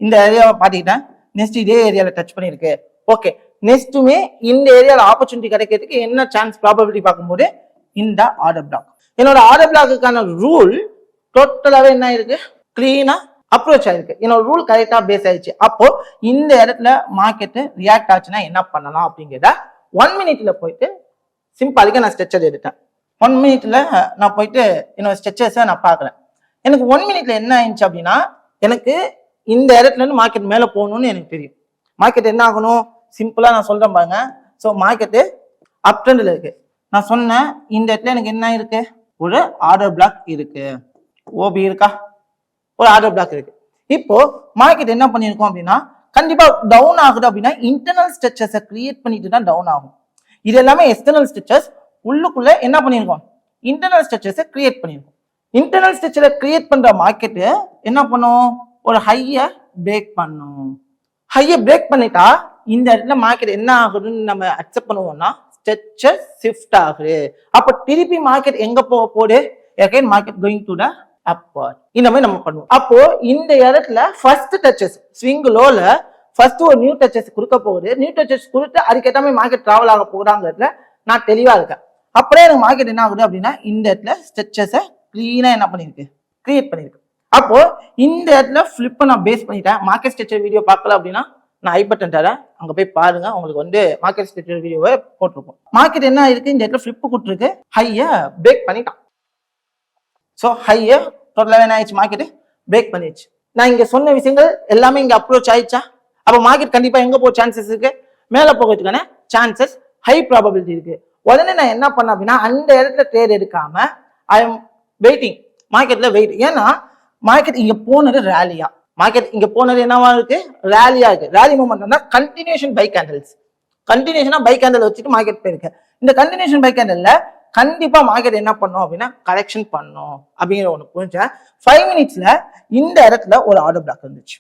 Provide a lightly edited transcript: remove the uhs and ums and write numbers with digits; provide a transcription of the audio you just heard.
இந்த ஏரியாவை பாத்துக்கிட்டேன், நெக்ஸ்ட் இதே ஏரியால டச் பண்ணிருக்கு. ஓகே, நெக்ஸ்ட்டுமே இந்த ஏரியால ஆப்பர்ச்சுனிட்டி கிடைக்கிறதுக்கு என்ன சான்ஸ் ப்ராபபிலிட்டி பார்க்கும்போது இந்த ஆர்டர் பிளாக். என்னோட ஆர்டர் பிளாக்குக்கான ரூல் டோட்டலாவே என்ன இருக்கு, கிளீனா அப்ரோச் ஆயிருக்கு. என்னோட ரூல் கரெக்டா பேஸ் ஆயிடுச்சு. அப்போ இந்த இடத்துல மார்க்கெட் ரியாக்ட் ஆச்சுன்னா என்ன பண்ணலாம் அப்படிங்கிறத 1 மினிட்ல போயிட்டு சிம்பிளாக நான் ஸ்ட்ரெச்சர் எடுத்தேன். 1 மினிட்ல நான் போயிட்டு என்னோட ஸ்ட்ரெச்சர்ஸை நான் பார்க்குறேன். எனக்கு 1 மினிட்ல என்ன ஆயிடுச்சு அப்படின்னா, எனக்கு இந்த இடத்துல இருந்து மார்க்கெட் மேலே போகணும்னு எனக்கு தெரியும். மார்க்கெட் என்ன ஆகணும், சிம்பிளா நான் சொல்றேன் பாருங்க. ஸோ மார்க்கெட்டு அப் ட்ரெண்ட்ல இருக்கு. நான் சொன்னேன் இந்த இடத்துல எனக்கு என்ன இருக்கு, ஒரு ஆர்டர் பிளாக் இருக்கு. ஓபி இருக்கா, ஒரு ஆர்டர் பிளாக் இருக்கு. இப்போ மார்க்கெட் என்ன பண்ணிருக்கோம் அப்படின்னா, கண்டிப்பா டவுன் ஆகுது அப்படின்னா இன்டர்னல் ஸ்ட்ரெச்சஸை கிரியேட் பண்ணிட்டு தான் டவுன் ஆகும். இது எல்லாமே எக்ஸ்டர்னல் ஸ்ட்ரெச்சஸ். உள்ளுக்குள்ள என்ன பண்ணிருக்கோம், இன்டர்னல் ஸ்ட்ரெச்சஸை கிரியேட் பண்ணிருக்கோம். இன்டர்னல் ஸ்ட்ரெச்சரை கிரியேட் பண்ற மார்க்கெட் என்ன பண்ணும், ஒரு ஹையை பிரேக் பண்ணும். ஹையை பிரேக் பண்ணிட்டா இந்த இடத்துல மார்க்கெட் என்ன ஆகுதுன்னு நம்ம அக்செப்ட் பண்ணுவோம்னா ஸ்ட்ரெச்சர் ஷிஃப்ட் ஆகுது. அப்ப திருப்பி மார்க்கெட் எங்க போக போகுது, again market going to the upward. இந்த மாதிரி நம்ம பண்ணுவோம். அப்போ இந்த இடத்துல ஃபர்ஸ்ட் டச்சஸ் ஸ்விங் லோல ஃபர்ஸ்ட் ஒரு நியூ டச்சஸ் கொடுக்க போகுது. நியூ டச்சஸ் கொடுத்து அதுக்கேற்ற மாதிரி மார்க்கெட் டிராவல் ஆக போகுதாங்கிறதுல நான் தெளிவா இருக்கேன். அப்படியே எனக்கு மார்க்கெட் என்ன ஆகுது அப்படின்னா, இந்த இடத்துல ஸ்ட்ரெச்சஸை கிளீனா என்ன பண்ணிருக்கு, கிரியேட் பண்ணிருக்கு. அப்போ இந்த இடத்துல ஃபிளிப்பை நான் பேஸ் பண்ணிட்டேன். மார்க்கெட் ஸ்ட்ரெச்சர் வீடியோ பார்க்கல அப்படின்னா நான் ஐ பட்டன் தரேன், அங்க போய் பாருங்க. உங்களுக்கு மார்க்கெட் ஸ்ட்ரெச்சர் வீடியோவை போட்டிருப்போம். மார்க்கெட் என்ன ஆயிருக்கு, இந்த இடத்துல ஃபிளிப்பு கொடுத்துருக்கு, ஹையை பிரேக் பண்ணிட்டான். ஸோ ஹையை டோட்டலாக என்ன ஆயிடுச்சு, மார்க்கெட் பிரேக் பண்ணிடுச்சு. நான் இங்க சொன்ன விஷயங்கள் எல்லாமே இங்க அப்ரோச் ஆயிடுச்சா? அப்போ மார்க்கெட் கண்டிப்பா எங்க போக சான்சஸ் இருக்கு, மேல போகிறதுக்கான சான்சஸ் ஹை ப்ராபபிலிட்டி இருக்கு. உடனே நான் என்ன பண்ணேன் அப்படின்னா, அந்த இடத்துல ட்ரேட் எடுக்காம ஐ எம் வெயிட்டிங், மார்க்கெட்ல வெயிட். ஏன்னா மார்க்கெட் இங்க போனது ரேலியா, மார்க்கெட் இங்க போனது என்னவா இருக்கு, ரேலியா இருக்கு. ரேலி மூமெண்ட் தான் கண்டினியூஷன் பை கேண்டல்ஸ், கண்டினியூஷனா பை கேண்டல் வச்சுட்டு மார்க்கெட் போயிருக்கு. இந்த கண்டினியூஷன் பை கேண்டல்ல கண்டிப்பா மார்க்கெட் என்ன பண்ணும் அப்படின்னா கரெக்ஷன் பண்ணும் அப்படிங்கிற ஒண்ணு புரிஞ்சேன். 5 மினிட்ஸ்ல இந்த இடத்துல ஒரு ஆர்டர் பிளாக் இருந்துச்சு.